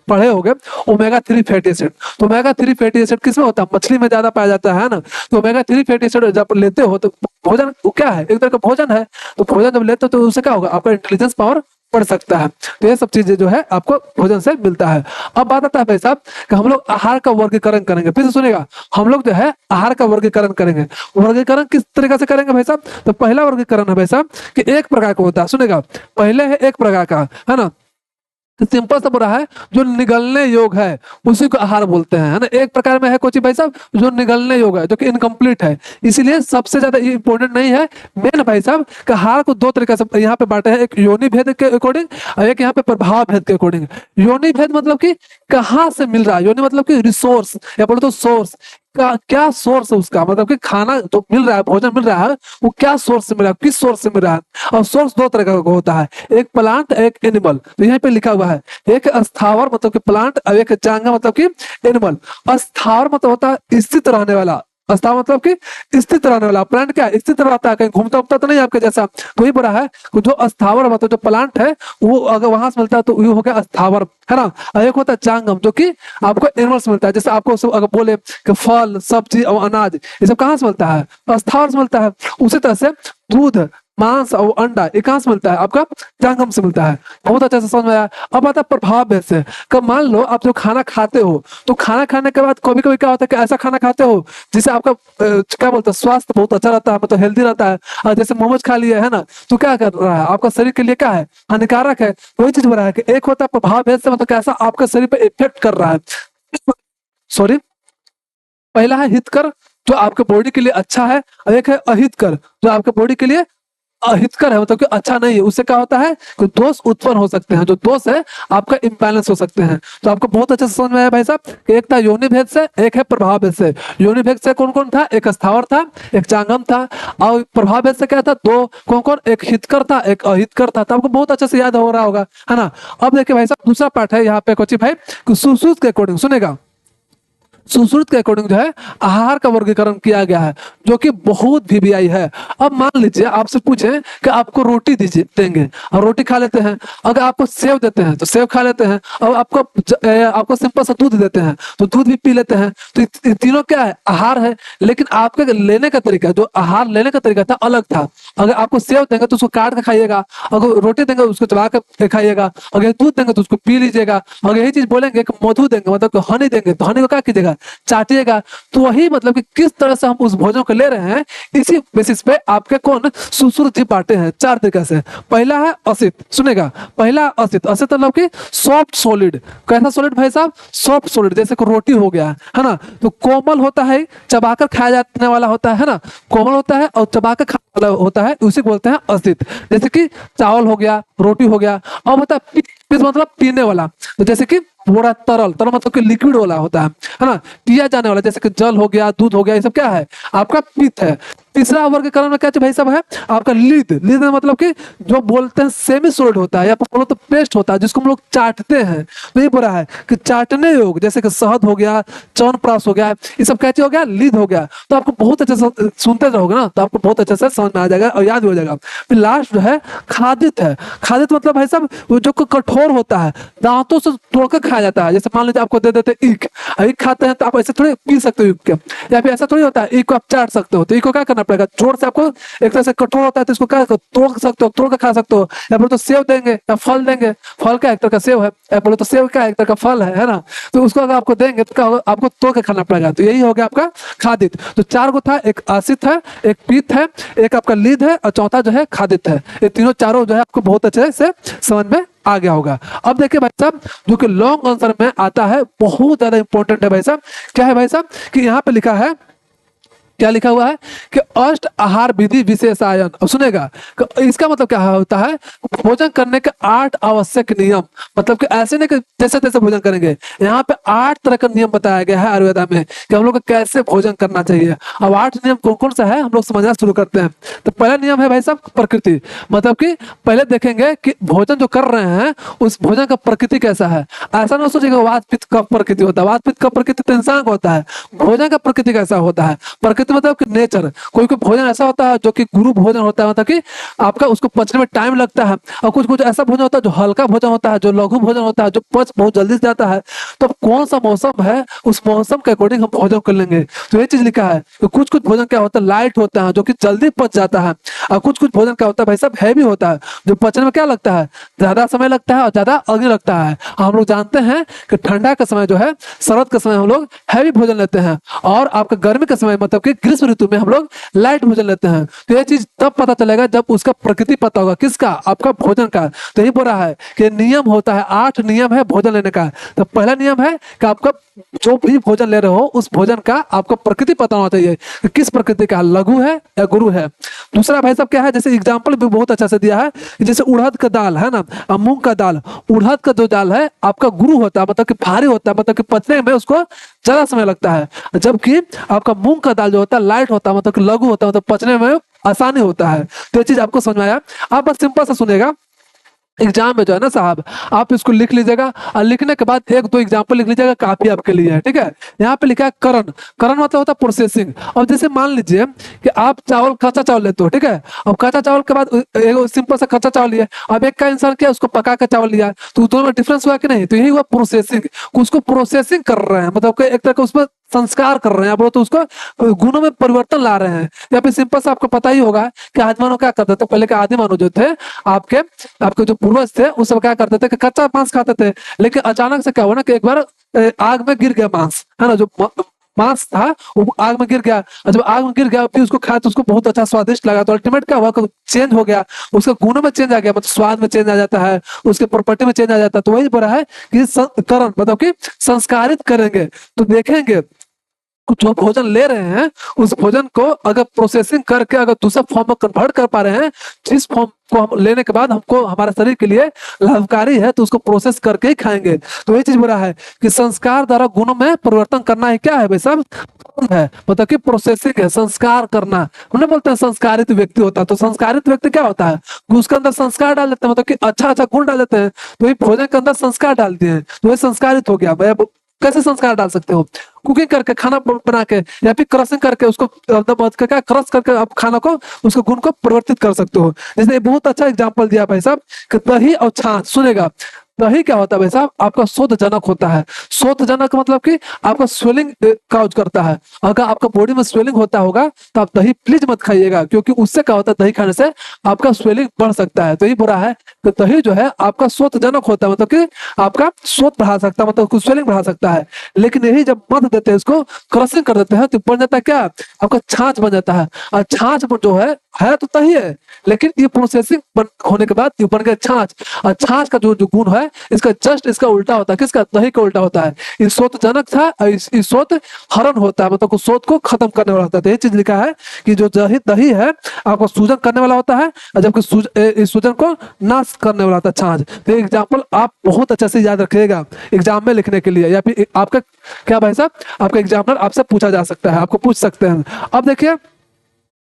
पढ़े होंगे ओमेगा 3 फैटी एसिड। तो ओमेगा 3 फैटी एसिड किसमें होता है? मछली में ज्यादा पाया जाता है ना। तो ओमेगा 3 फैटी एसिड जब लेते हो तो भोजन वो क्या है? एक तरह का भोजन है। तो भोजन जब लेते हो तो उससे क्या होगा? आपका इंटेलिजेंस पावर बढ़ सकता है। तो ये सब चीजें जो है आपको भोजन से मिलता है। अब बात आता है भाई साहब कि हम लोग आहार का वर्गीकरण करेंगे। फिर से सुनेगा, हम लोग जो है आहार का वर्गीकरण करेंगे। वर्गीकरण किस तरीके से करेंगे भाई साहब? तो पहला वर्गीकरण है भाई साहब कि एक प्रकार का होता है। सुनेगा, पहले है एक प्रकार का, है ना। तो सिंपल सा बुरा है जो निगलने योग है उसी को आहार बोलते हैं, है ना। एक प्रकार में है कोची भाई साहब जो निगलने योग है, जो कि इनकम्प्लीट है, इसीलिए सबसे ज्यादा ये इंपॉर्टेंट नहीं है। मेन भाई साहब का आहार को दो तरीके से यहाँ पे बांटे हैं, एक योनि भेद के अकॉर्डिंग और एक यहाँ पे प्रभाव भेद के अकॉर्डिंग। योनि भेद मतलब कि कहाँ से मिल रहा है, योनि मतलब कि रिसोर्स या बोलो तो सोर्स का, क्या सोर्स है उसका, मतलब कि खाना जो मिल रहा है, भोजन मिल रहा है, वो क्या सोर्स से मिल रहा है, किस सोर्स से मिल रहा है। और सोर्स दो तरह का होता है, एक प्लांट एक एनिमल। तो यहाँ पे लिखा हुआ है एक स्थावर मतलब कि प्लांट और एक जांगा मतलब कि एनिमल। स्थावर मतलब होता है स्थित रहने वाला, अस्थावर मतलब कि स्थित रहने वाला। प्लांट क्या है? स्थित रहता है, कहीं घूमता उमता तो नहीं आपके जैसा। वही बड़ा है जो स्थावर मतलब जो प्लांट है वो अगर वहां से मिलता है तो वो हो गया स्थावर, है ना। और एक होता है जांगम जो कि आपको एनिमल्स मिलता है। जैसे आपको अगर बोले कि फल सब्जी और अनाज ये सब कहाँ से मिलता है? स्थावर से मिलता है। उसी तरह से दूध मांस और अंडा ये कहाँ से मिलता है? आपका जांगम से मिलता है। बहुत अच्छे से समझ में आया। अब आता है प्रभाव भेद से। कब मान लो आप जो खाना खाते हो तो खाना खाने के बाद कभी कभी क्या होता है कि ऐसा खाना खाते हो जिससे आपका क्या बोलते हैं स्वास्थ्य बहुत अच्छा रहता है, मतलब हेल्दी रहता है। और जैसे मोमोज खा लिया है ना तो क्या कर रहा है? आपका शरीर के लिए क्या है? हानिकारक है। वही चीज हो रहा है कि एक होता है प्रभाव भेद से, मतलब कैसा आपका शरीर पे इफेक्ट कर रहा है। सॉरी, पहला है हितकर जो आपके बॉडी के लिए अच्छा है, और एक है अहितकर जो आपके बॉडी के लिए अहितकर है, मतलब कि अच्छा नहीं है। उससे क्या होता है कि दोष उत्पन्न हो सकते हैं, जो दोष है आपका इम्बैलेंस हो सकते हैं। तो आपको बहुत अच्छे से समझ में आया भाई साहब कि एक था योनि भेद से, एक है प्रभाव भेद से। योनि भेद से कौन कौन था? एक स्थावर था, एक जांगम था। और प्रभाव भेद से क्या था? दो कौन कौन? एक हितकर था, एक अहितकर था। तो आपको बहुत अच्छे से याद हो रहा होगा, है ना। अब देखिए भाई साहब दूसरा पार्ट है यहाँ पे कोची भाई सुश्रुत के अकॉर्डिंग। सुनेगा, सुश्रुत के अकॉर्डिंग जो है आहार का वर्गीकरण किया गया है जो कि बहुत वीवीआई है। अब मान लीजिए आपसे पूछे कि आपको रोटी दीजिए देंगे और रोटी खा लेते हैं, अगर आपको सेव देते हैं तो सेव खा लेते हैं, और आपको सिंपल सा दूध देते हैं तो दूध भी पी लेते हैं। तो ये तीनों क्या है? आहार है। लेकिन आपके लेने का तरीका, जो आहार लेने का तरीका था अलग था। अगर आपको सेव देंगे तो उसको काट के खाइएगा, अगर रोटी देंगे उसको चबा के खाइएगा, अगर दूध देंगे तो उसको पी लीजिएगा। अगर यही चीज बोलेंगे कि मधु देंगे मतलब हनी देंगे तो हनी को क्या कीजिएगा? चाटिएगा। तो वही मतलब कि किस तरह से हम उस भोजन को ले रहे हैं इसी बेसिस पे आपके कौन सुश्रुत जी बांटे हैं चार तरीके से। पहला है असित। सुनेगा, पहला असित। असित मतलब कि सॉफ्ट सॉलिड। कैसा सॉलिड भाई साहब? Soft solid. जैसे कि रोटी हो गया, है ना। तो कोमल होता है, चबाकर खाया जाने वाला होता है ना। कोमल होता है और चबाकर खाने वाला होता है, उसे बोलते हैं असित। जैसे कि चावल हो गया, रोटी हो गया। अब होता है पित्त मतलब पीने वाला। तो जैसे कि पूरा तरल, तरल मतलब कि लिक्विड वाला होता है ना। पिया जाने वाला जैसे कि जल हो गया, दूध हो गया, ये सब क्या है? आपका पित्त है। तीसरा वर्गीकरण में क्या भाई साहब है? आपका लीद। लीद मतलब कि जो बोलते हैं सेमी सॉलिड होता है या बोलो तो पेस्ट होता है जिसको हम लोग चाटते हैं। तो ये बुरा है कि चाटने योग जैसे कि शहद हो गया, च्यवनप्राश हो गया, ये सब क्या हो गया? लीद हो गया। तो आपको बहुत अच्छे से सुनते रहोगे ना तो आपको बहुत अच्छे से समझ में आ जाएगा और याद हो जाएगा। फिर लास्ट जो है खादित है। खादित मतलब भाई साहब वो जो कठोर होता है, दांतों से तोड़कर खाया जाता है। जैसे मान लीजिए आपको दे देते ईख, ईख खाते हैं तो आप ऐसे थोड़ी पी सकते हो ईख के, या फिर ऐसा थोड़ी होता है ईख को आप चाट सकते हो। तो ईख को क्या करना पड़ेगा? जोर से आपको एक तरह से कठोर होता है तो इसको क्या तोड़ सकते हो, तोड़ कर खा सकते हो। या फिर तो सेव देंगे या फल देंगे, फल का एक तरह का सेव है, या बोलो तो सेव का एक तरह का फल है ना। तो उसको अगर आपको देंगे तो क्या होगा? आपको तोड़ के खाना पड़ेगा। तो यही हो गया आपका खादित। तो चार गो था, एक आसित है, एक पीत है, एक आपका लीद है और चौथा जो है खादित है। ये तीनों चारों जो है आपको बहुत अच्छे से समझ में आ गया होगा। अब देखिए भाई साहब जो कि लॉन्ग आंसर में आता है, बहुत ज्यादा इंपॉर्टेंट है भाई साहब। क्या है भाई साहब कि यहाँ पे लिखा है, क्या लिखा हुआ है कि अष्ट आहार विधि विशेषायन। अब सुनेगा, इसका मतलब क्या होता है? भोजन करने के 8 आवश्यक नियम। मतलब कि ऐसे नहीं कि जैसे तैसे भोजन करेंगे, यहाँ पे 8 तरह का नियम बताया गया है आयुर्वेदा में कि हम लोग को कैसे भोजन करना चाहिए। अब 8 नियम कौन कौन सा है हम लोग समझना शुरू करते हैं। तो पहला नियम है भाई साहब प्रकृति। मतलब कि पहले देखेंगे कि भोजन जो कर रहे हैं उस भोजन का प्रकृति कैसा है। ऐसा ना सोचेगा वात पित्त का प्रकृति होता है, वात पित्त का प्रकृति तो इंसान का होता है। भोजन का प्रकृति कैसा होता है? प्रकृति प्रकृति मतलब कि नेचर। कोई कोई भोजन ऐसा होता है जो कि गुरु भोजन होता है, मतलब कि आपका उसको पचने में टाइम लगता है, और कुछ कुछ ऐसा भोजन होता है जो हल्का भोजन होता है, जो लघु भोजन होता है, जो पच बहुत जल्दी से जाता है। तो कौन सा मौसम है उस मौसम के अकॉर्डिंग हम भोजन कर लेंगे। तो ये चीज लिखा है कि कुछ कुछ भोजन क्या होता है, लाइट होता है जो कि जल्दी पच जाता है, और कुछ कुछ भोजन क्या होता है भाई साहब, हैवी होता है, जो पचने में क्या लगता है, ज्यादा समय लगता है और ज्यादा अग्नि लगता है। हम लोग जानते हैं कि ठंडा का समय जो है, शरद के समय हम लोग हैवी भोजन लेते हैं, और आपका गर्मी के समय मतलब कि ग्रीष्म ऋतु में हम लोग लाइट भोजन लेते हैं। तो ये चीज तब पता चलेगा जब उसका प्रकृति पता होगा, किसका, आपका भोजन का। तो यही बोल रहा है कि नियम होता है, 8 नियम है भोजन लेने का। तो पहला नियम है कि आपका जो भी भोजन ले रहे हो उस भोजन का आपको प्रकृति पता होना चाहिए कि किस प्रकृति का, लघु है या गुरु है। दूसरा भाई साहब क्या है, जैसे एग्जाम्पल भी बहुत अच्छा से दिया है कि जैसे उड़द का दाल है ना, और मूंग का दाल। उड़द का जो दाल है आपका गुरु होता है, मतलब कि भारी होता है, मतलब कि पचने में उसको ज्यादा समय लगता है, जबकि आपका मूंग का दाल जो होता है लाइट होता है, मतलब कि लघु होता है, मतलब पचने में आसानी होता है। तो ये चीज आपको समझ में आया। आप बस सिंपल से सुनेगा, एग्जाम में जो है ना साहब, आप इसको लिख लीजिएगा, और लिखने के बाद एक दो एग्जाम्पल लिख लीजिएगा, काफी आपके लिए है, ठीक है। यहाँ पे लिखा है करण। करण मतलब होता है प्रोसेसिंग। अब जैसे मान लीजिए कि आप चावल, कच्चा चावल लेते हो, ठीक है। अब कच्चा चावल के बाद एक सिंपल सा कच्चा चावल लिया, अब एक का इंसान क्या उसको पका कर चावल लिया, तो दोनों में डिफरेंस हुआ कि नहीं। तो यही हुआ प्रोसेसिंग, उसको प्रोसेसिंग कर रहे हैं, मतलब एक तरह का उसमें संस्कार कर रहे हैं, बोलो तो उसको गुणों में परिवर्तन ला रहे हैं। या फिर सिंपल से आपको पता ही होगा कि आदि मानव क्या करते थे, पहले के आदि मानव जो थे, आपके आपके जो पूर्वज थे, उस सब क्या करते थे कि कच्चा मांस खाते थे। लेकिन अचानक से क्या हुआ ना कि एक बार आग में गिर गया मांस, है ना, जो मांस था वो आग में गिर गया, और जब आग में गिर गया फिर उसको खाया तो उसको बहुत अच्छा स्वादिष्ट लगा। तो अल्टीमेट क्या हुआ, चेंज हो गया, उसके गुणों में चेंज आ गया, मतलब स्वाद में चेंज आ जाता है, उसके प्रॉपर्टी में चेंज आ जाता है। तो वही बोला है कि करण मतलब कि संस्कारित करेंगे। तो देखेंगे जो भोजन ले रहे हैं उस भोजन को अगर प्रोसेसिंग करके अगर दूसरा फॉर्म में कन्वर्ट कर पा रहे हैं, जिस फॉर्म को हम लेने के बाद हमको हमारे शरीर के लिए लाभकारी है, तो उसको प्रोसेस करके ही खाएंगे। तो ये चीज बोला है कि संस्कार द्वारा गुणों में परिवर्तन करना ही क्या है भाई साहब, है, मतलब कि प्रोसेसिंग है, संस्कार करना। हमने बोलते हैं संस्कारित व्यक्ति होता है। तो संस्कारित व्यक्ति क्या होता है, उसके अंदर संस्कार डाल देते हैं, मतलब कि अच्छा अच्छा गुण डाल देते हैं। तो ये भोजन के अंदर संस्कार डालते हैं, तो ये संस्कारित हो गया। भाई कैसे संस्कार डाल सकते हो, कुकिंग करके, खाना बना के, या फिर क्रशिंग करके, उसको क्या क्रश करके आप खाना को, उसके गुण को परिवर्तित कर सकते हो। जैसे बहुत अच्छा एग्जांपल दिया भाई साहब कि दही और छाछ। सुनेगा, दही क्या होता है भाई साहब, आपका शोधजनक होता है। शोधजनक मतलब कि आपका स्वेलिंग काउज करता है। अगर आपका बॉडी में स्वेलिंग होता होगा तो आप दही प्लीज मत खाइएगा, क्योंकि उससे क्या होता है, दही खाने से आपका स्वेलिंग बढ़ सकता है। तो ये बुरा है कि दही जो है आपका शोधजनक होता है, मतलब कि आपका शोध बढ़ा सकता है, मतलब स्वेलिंग बढ़ा सकता है। लेकिन यही जब मत देते हैं, इसको क्रशिंग कर देते हैं, तो बन जाता है क्या, आपका छाछ बन जाता है। और छाछ जो है तो दही है, लेकिन ये प्रोसेसिंग होने के बाद ये बन गया छाछ। और छाछ का जो गुण है, इसका जस्ट इसका उल्टा होता है, किसका, दही का उल्टा होता है। ये शोधजनक था, इस शोध हरण होता है, मतलब शोध को खत्म करने वाला होता है। तो ये चीज लिखा है कि जो दही है आपको सूजन करने वाला होता है, और जबकि इस सूजन को नाश करने वाला होता है छाछ। तो एग्जाम्पल आप बहुत अच्छे से याद रखिएगा एग्जाम में लिखने के लिए, या फिर आपका क्या भाई साहब, आपका एग्जामिनर आपसे पूछा जा सकता है, आपको पूछ सकते हैं। अब देखिए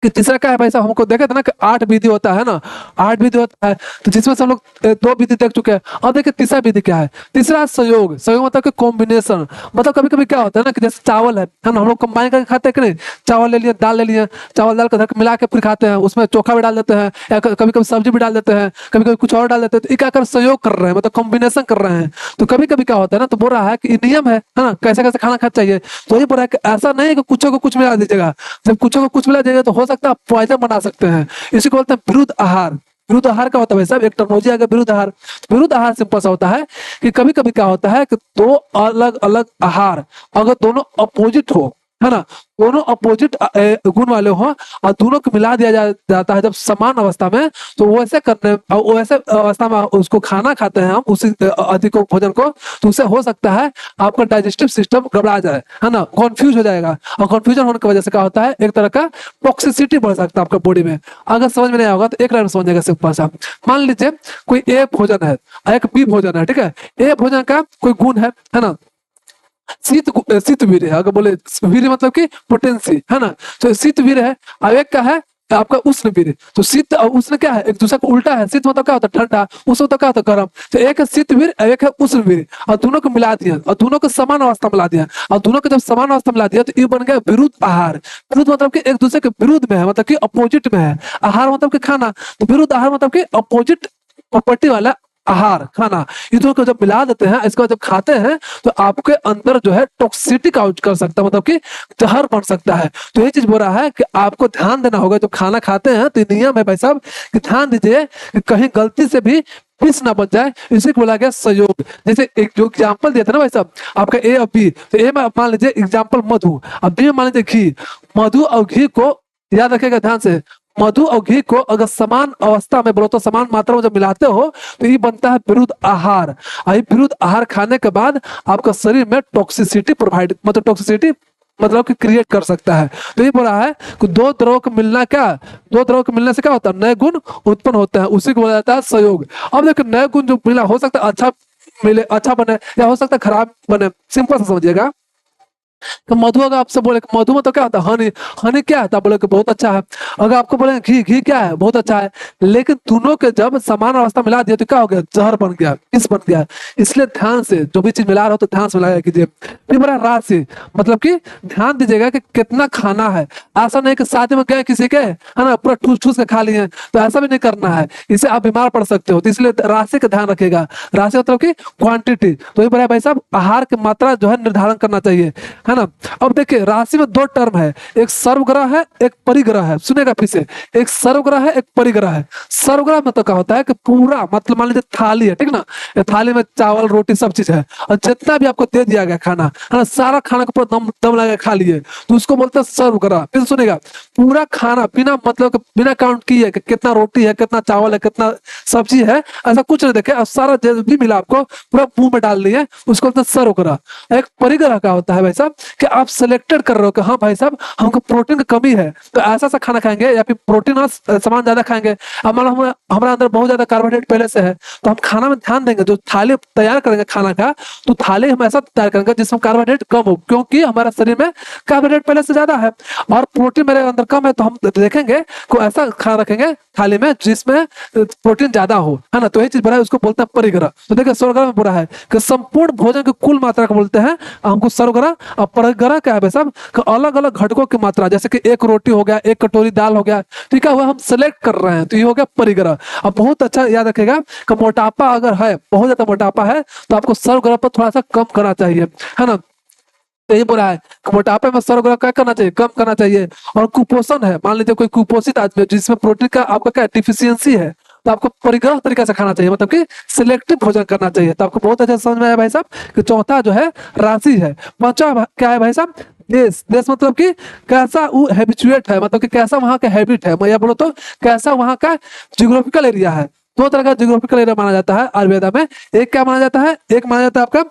कि तीसरा क्या है भाई साहब, हमको देखे थे ना कि 8 विधि होता है ना, 8 विधि होता है, तो जिसमें से हम लोग 2 विधि देख चुके हैं। अब देखिए तीसरा विधि क्या है, तीसरा संयोग। संयोग मतलब कि कॉम्बिनेशन। मतलब कभी कभी क्या होता है ना कि जैसे चावल है ना, हम लोग कंबाइन करके खाते हैं कि नहीं, चावल ले लिए, दाल ले लिए, चावल दाल का मिला के फिर खाते हैं, उसमें चोखा भी डाल देते हैं, या कभी कभी सब्जी भी डाल देते हैं, कभी कभी कुछ और डाल देते हैं। तो ये क्या कर संयोग कर रहे हैं, मतलब कॉम्बिनेशन कर रहे हैं। तो कभी कभी क्या होता है ना, तो बोल रहा है कि नियम है ना, कैसे कैसे खाना खाना चाहिए। तो ये बोल रहा है कि ऐसा नहीं है कि कुछ को कुछ मिला दीजिएगा, जब कुछ को कुछ मिला दीजिएगा तो हो सकता है पॉइजन बना सकते हैं। इसी को बोलते हैं विरुद्ध आहार। विरुद्ध आहार क्या होता है भाई साहब, एक टर्मोलॉजी आ गया विरुद्ध आहार। विरुद्ध आहार सिंपल सा होता है कि कभी कभी क्या होता है कि 2 अलग अलग आहार अगर दोनों अपोजिट हो, है ना, दोनों अपोजिट गुण वाले हो, और दोनों को मिला दिया जाता है जब समान अवस्था में, तो वैसे करने वैसे अवस्था में उसको खाना खाते हैं हम, उसी अधिक भोजन को, तो उससे हो सकता है आपका डाइजेस्टिव सिस्टम गड़बड़ा जाए, है ना, कंफ्यूज हो जाएगा। और कंफ्यूजन होने की वजह से क्या होता है, एक तरह का टॉक्सिसिटी बढ़ सकता है आपका बॉडी में। अगर समझ में नहीं आएगा तो एक लाइन में समझेगा सिंपल सा। मान लीजिए कोई ए भोजन है, एक बी भोजन है, ठीक है। ए भोजन का कोई गुण है ना, शीत वीर है, अगर बोले वीर मतलब कि पोटेंसी, है ना, तो शीत वीर है। अब एक का है आपका उष्ण वीर। तो शीत और उष्ण क्या है, एक दूसरे को उल्टा है। शीत मतलब क्या होता है, ठंडा। उष्ण मतलब क्या होता है, गर्म। तो एक है शीत वीर, एक है उष्ण वीर, और दोनों को मिला दिया और दोनों को समान अवस्था में ला दिया। और दोनों को जब समान अवस्था में ला दिया तो ये बन गया विरुद्ध आहार। विरुद्ध मतलब कि एक दूसरे के विरुद्ध में है, मतलब कि अपोजिट में है। आहार मतलब कि खाना, तो विरुद्ध आहार मतलब कि अपोजिट प्रॉपर्टी वाला आहार खाना। ये दोनों को जब मिला देते हैं, इसको जब खाते हैं तो आपके अंदर जो है टॉक्सिटी काउज कर सकता है, मतलब कि जहर बन सकता है। तो ये चीज बोल रहा है कि आपको ध्यान देना होगा जब खाना खाते हैं। तो ये नियम है भाई साहब कि ध्यान दीजिए कि कहीं गलती से भी विष ना बच जाए। इसे बोला गया संयोग। जैसे एक जो एग्जाम्पल दिया था ना भाई साहब, आपका ए और बी, तो ए में मान लीजिए एग्जाम्पल मधु, अब बी में मान लीजिए घी। मधु और घी को याद रखेगा ध्यान से, मधु और घी को अगर समान अवस्था में बोलो तो समान मात्रा में जब मिलाते हो तो ये बनता है विरुद्ध आहार। और विरुद्ध आहार खाने के बाद आपका शरीर में टॉक्सिसिटी प्रोवाइड, मतलब टॉक्सिसिटी मतलब कि क्रिएट कर सकता है। तो ये बोला है कि दो द्रव को मिलना, क्या दो द्रव के मिलने से क्या होता है, नए गुण उत्पन्न होते हैं, उसी को बोला जाता है संयोग। अब देखो नए गुण जो मिला, हो सकता है अच्छा मिले, अच्छा बने, या हो सकता है खराब बने। सिंपल सा समझिएगा तो मधु अगर आपसे बोले मधु में तो क्या होता है, हनी। हनी क्या है, तो बोले कि बहुत अच्छा है। अगर आपको बोले घी, घी क्या है, बहुत अच्छा है। लेकिन दोनों के जब समान अवस्था मिला दिया तो क्या हो गया, जहर बन गया, विष बन गया। इसलिए ध्यान से जो भी चीज मिला रहा हो तो ध्यान से मिलाया कीजिए। फिर बड़ा राशि, मतलब कि ध्यान दीजिएगा कि कितना खाना है। ऐसा नहीं कि शादी में गए किसी के, है ना, पूरा ठूस ठूस के खा लिए, तो ऐसा भी नहीं करना है, इससे आप बीमार पड़ सकते हो। तो इसलिए राशि का ध्यान रखिएगा। राशि मतलब कि क्वांटिटी। तो ये बड़ा भाई साहब आहार की मात्रा जो है निर्धारण करना चाहिए, है ना। अब देखिए राशि में दो टर्म है, एक सर्वग्रह है, एक परिग्रह है। सुनेगा फिर से, एक सर्वग्रह है, एक परिग्रह है। सर्वग्रह में तो क्या होता है कि पूरा, मतलब मान लीजिए थाली है, ठीक ना, ये थाली में चावल रोटी सब चीज है, और जितना भी आपको दे दिया गया खाना, है ना, सारा खाना को पूरा दम दम लगा खा लिए, तो उसको बोलते हैं सर्वग्रह। फिर सुनेगा पूरा खाना बिना मतलब बिना काउंट किए कि कितना रोटी है, कितना चावल है, कितना सब्जी है, ऐसा कुछ नहीं देखे, अब सारा जो भी मिला आपको पूरा मुंह में डाल लिए, उसको बोलते हैं सर्वग्रह। एक परिग्रह का होता है भाई साहब कि आप सिलेक्टेड कर रहे हो कि हाँ भाई साहब हमको प्रोटीन की कमी है तो ऐसा सा खाना खाएंगे, या फिर प्रोटीन और सामान ज्यादा खाएंगे। हमारा हमारा अंदर बहुत ज्यादा कार्बोहाइड्रेट पहले से है, तो हम खाना में ध्यान देंगे। जो थाली तैयार करेंगे खाना का, तो थाली हम ऐसा तैयार करेंगे जिसमें कार्बोहाइड्रेट कम हो, क्योंकि हमारा शरीर में कार्बोहाइड्रेट पहले से ज्यादा है और प्रोटीन मेरे अंदर कम है। तो हम देखेंगे को ऐसा खाना रखेंगे थाली में जिसमें प्रोटीन ज्यादा हो, है ना। तो यही चीज बड़ा है, उसको बोलते हैं परिग्रह। तो देखिए सर्वग्रह में बुरा है कि संपूर्ण भोजन की कुल मात्रा को बोलते हैं हमको सर्वग्रह। और परिग्रह क्या है सब, अलग अलग घटकों की मात्रा, जैसे कि एक रोटी हो गया, एक कटोरी दाल हो गया, ठीक है, वह हम सेलेक्ट कर रहे हैं, तो ये हो गया परिग्रह। अब बहुत अच्छा याद रखेगा कि मोटापा अगर है, बहुत ज्यादा मोटापा है, तो आपको सर्वग्रह पर थोड़ा सा कम करना चाहिए, है ना। यही बोला है मोटापे में सर्वग्रह क्या करना चाहिए, कम करना चाहिए। और कुपोषण है, मान लीजिए कोई कुपोषित आदमी है जिसमें प्रोटीन का आपका क्या डिफिशियंसी है, तो आपको परिग्रह तरीके से खाना चाहिए, मतलब कि सिलेक्टिव भोजन करना चाहिए। तो आपको बहुत अच्छा समझ में आया भाई साहब कि चौथा जो है राशि है। पांचवा क्या है भाई साहब, देश। देश मतलब कि कैसा वो हैबिचुएट है, मतलब कि कैसा वहाँ का हैबिट है, मैं ये बोलो तो कैसा वहाँ का जियोग्राफिकल एरिया है। दो तरह का जियोग्राफिकल एरिया माना जाता है आयुर्वेदा में। एक क्या माना जाता है, एक माना जाता है आपका,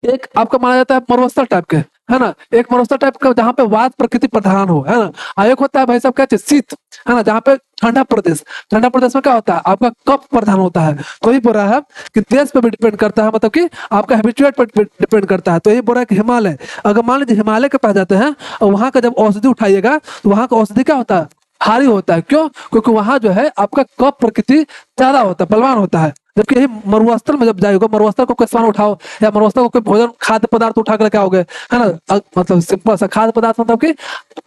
एक आपका माना जाता है मरुस्थल टाइप के, है ना। एक मरुस्थल टाइप का जहाँ पे वात प्रकृति प्रधान हो, है ना। और एक होता है भाई साहब क्या चीज, शीत, है ना, जहाँ पे ठंडा प्रदेश। ठंडा प्रदेश में क्या होता है आपका कफ प्रधान होता है। तो ये बोल रहा है कि देश पे भी डिपेंड करता है, मतलब कि आपका हैबिचुएट पर डिपेंड करता है। तो ये बोल रहा है कि हिमालय, अगर मान लीजिए हिमालय के पास जाते हैं और वहां का जब औषधि उठाइएगा तो वहां का औषधि क्या होता है, भारी होता है। क्यों, क्योंकि वहां जो है आपका कफ प्रकृति ज्यादा होता है, बलवान होता है। जबकि यही मरुस्थल में जब जाएगा, मरुस्थल को कोई सामान उठाओ या मरुस्थल को कोई भोजन खाद्य पदार्थ उठा कर क्या हो गए, है ना, मतलब सिंपल सा खाद्य पदार्थ, मतलब कि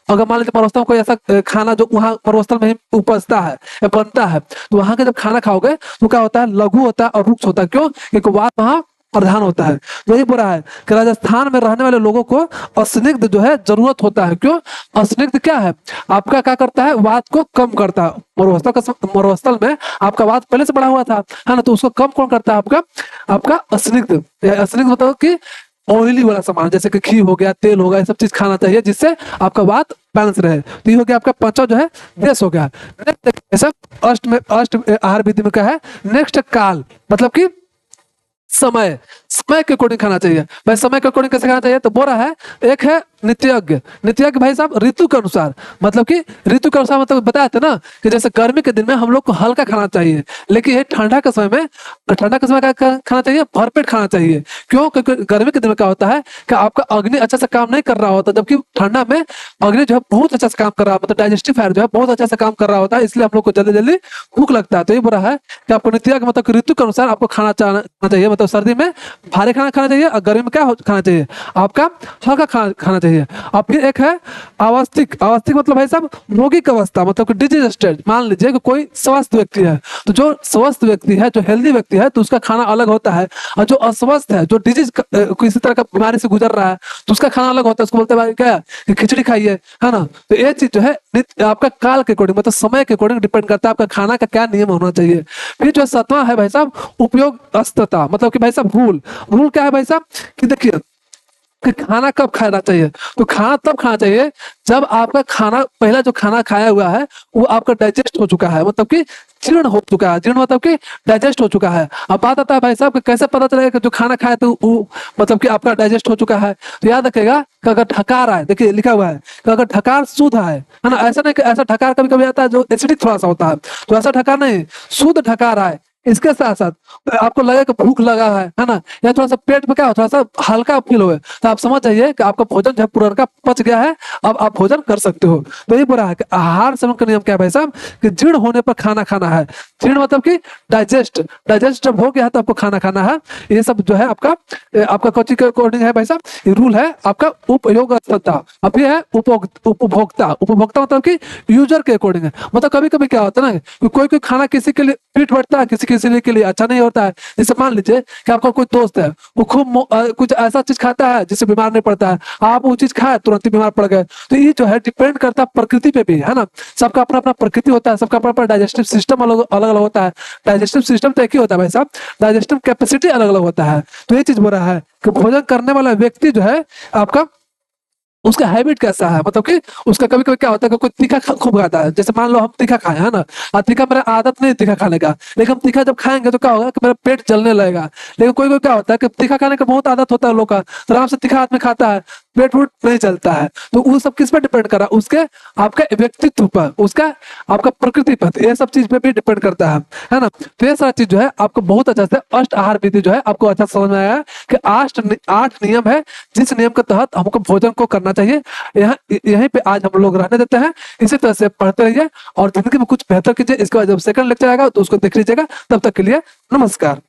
अगर मान लीजिए मरुस्थल में कोई ऐसा खाना जो वहाँ मरुस्थल में ही उपजता है या बनता है, तो वहां का जब खाना खाओगे तो क्या होता है, लघु होता है और रुक्ष होता है। क्यों, क्योंकि वात वहाँ प्रधान होता है। वही बुरा है कि राजस्थान में रहने वाले लोगों को अस्निग्ध जो है जरूरत होता है। क्यों, अस्निग्ध क्या है, आपका क्या करता है, वात को कम करता है। मरुस्थल में आपका वात पहले से बढ़ा हुआ था, है ना, तो उसको कम कौन करता है, आपका आपका अस्निग्ध। अस्निग्ध मतलब कि ऑयली वाला सामान, जैसे कि घी हो गया, तेल हो गया, ये सब चीज खाना चाहिए जिससे आपका वात बैलेंस रहे। तो ये हो गया आपका पांचवा जो है देश हो गया। नेक्स्ट अष्ट आहार विधि में क्या है, नेक्स्ट काल, मतलब कि समय, समय के अकॉर्डिंग खाना चाहिए। भाई समय के अकॉर्डिंग कैसे खाना चाहिए, तो बोल रहा है एक है नीतिज्ञ। नीतिज्ञ भाई साहब ऋतु के अनुसार, मतलब कि ऋतु के अनुसार मतलब बताया था ना कि जैसे गर्मी के दिन में हम लोग को हल्का खाना चाहिए, लेकिन ये ठंडा के समय में, ठंडा के समय क्या खाना चाहिए, भरपेट खाना चाहिए। क्यों? क्योंकि गर्मी के दिन में क्या होता है कि आपका अग्नि अच्छा से काम नहीं कर रहा होता, जबकि ठंडा में अग्नि जो है बहुत अच्छा से काम कर रहा है, मतलब डाइजेस्टिव फायर जो है बहुत अच्छा से काम कर रहा होता है, इसलिए हम लोग को जल्दी जल्दी भूख लगता है। तो ये बुरा है कि आपको नीतिज्ञ मतलब ऋतु के अनुसार आपको खाना चाहिए, मतलब सर्दी में भारी खाना खाना चाहिए और गर्मी में क्या खाना चाहिए, आपका हल्का खाना चाहिए। और फिर एक है अवस्थिक। अवस्थिक मतलब भाई साहब रोगिक अवस्था, मतलब कि डिजीज स्टेज। मान लीजिए कि कोई स्वस्थ व्यक्ति है, तो जो स्वस्थ व्यक्ति है, जो हेल्दी व्यक्ति है, तो उसका खाना अलग होता है, और जो अस्वस्थ है, जो डिजीज किसी तरह का बीमारी से गुजर रहा है, तो उसका खाना अलग होता है। उसको बोलते हैं भाई क्या कि खिचड़ी खाइए, है ना। तो ये चीज जो है आपका काल के अकॉर्डिंग, मतलब समय के अकॉर्डिंग डिपेंड करता है आपका खाना का क्या नियम होना चाहिए। फिर जो सातवां है भाई साहब उपयोगस्तता, मतलब कि भाई साहब रूल। रूल क्या है भाई साहब कि देखिए कि खाना कब खाना चाहिए, तो खाना तब खाना चाहिए जब आपका खाना, पहला जो खाना खाया हुआ है वो आपका डाइजेस्ट हो चुका है, मतलब कि जीर्ण हो चुका है। जीर्ण मतलब कि डाइजेस्ट हो चुका है। अब बात आता है भाई साहब कि कैसे पता चलेगा कि जो खाना खाया तो वो मतलब कि आपका डाइजेस्ट हो चुका है। तो याद रखिएगा कि अगर ढकार आए, देखिए लिखा हुआ है कि अगर ढकार शुद्ध है ना, ऐसा नहीं कि ऐसा ढकार कभी कभी आता है जो एसिडिक थोड़ा सा होता है, तो ऐसा ढकार नहीं, शुद्ध ढकार आए। इसके साथ साथ आपको लगे कि भूख लगा है ना, या थोड़ा सा पेट में क्या हो, थोड़ा सा हल्का फील हो, तो आप समझ जाइए कि आपका भोजन जो है पूरा पच गया है, अब आप भोजन कर सकते हो। तो ये बुरा है कि आहार सेवन का नियम क्या है भाई साहब कि जीर्ण होने पर खाना खाना है। जीर्ण मतलब कि डाइजेस्ट, डाइजेस्ट जब हो गया है तो आपको खाना खाना है। ये सब जो है आपका कोचिंग के अकॉर्डिंग है भाई साहब, ये रूल है आपका उपयोगस्तता। अब ये है उपभोक्ता। उपभोक्ता मतलब कि यूजर के अकॉर्डिंग है, मतलब कभी कभी क्या होता है ना कि कोई खाना किसी के लिए फिट बैठता है, किसी के लिए अच्छा नहीं होता है। जैसे मान लीजिए कि आपका कोई दोस्त है, वो खूब कुछ ऐसा चीज खाता है जिससे बीमार नहीं पड़ता है, आप वो चीज खाए तुरंत ही बीमार पड़ गए। तो ये जो है डिपेंड करता है प्रकृति पे भी, है ना। सबका अपना अपना प्रकृति होता है, सबका अपना अपना डाइजेस्टिव सिस्टम अलग अलग होता है। डाइजेस्टिव सिस्टम तो एक ही होता है भाई साहब, डाइजेस्टिव कैपेसिटी अलग अलग होता है। तो ये चीज बोल रहा है कि भोजन करने वाला व्यक्ति जो है आपका, उसका हैबिट कैसा है, मतलब कि उसका कभी कभी क्या होता है कि कोई तीखा खूब खाता है। जैसे मान लो हम तीखा खाए, है ना, और तीखा मेरा आदत नहीं तीखा खाने का, लेकिन हम तीखा जब खाएंगे तो क्या होगा कि मेरा पेट जलने लगेगा। लेकिन कोई कोई क्या होता है कि तीखा खाने का बहुत आदत होता है लोग का, तो आराम से तीखा आदमी खाता है, पेट वूट नहीं चलता है। तो वो सब किस पर डिपेंड कर रहा है, उसके आपका व्यक्तित्व पर, उसका आपका प्रकृति पर, ये सब चीज पे भी डिपेंड करता है ना। तो ये सारा चीज जो है आपको बहुत अच्छा से अष्ट आहार विधि जो है आपको अच्छा समझ में आया कि 8 नियम है जिस नियम के तहत हमको भोजन को करना चाहिए। यहाँ यहीं पे आज हम लोग रहने देते हैं। इसी तरह से पढ़ते रहिए और जिंदगी में कुछ बेहतर कीजिए। इसके बाद जब सेकंड लेक्चर आएगा तो उसको देख लीजिएगा। तब तक के लिए नमस्कार।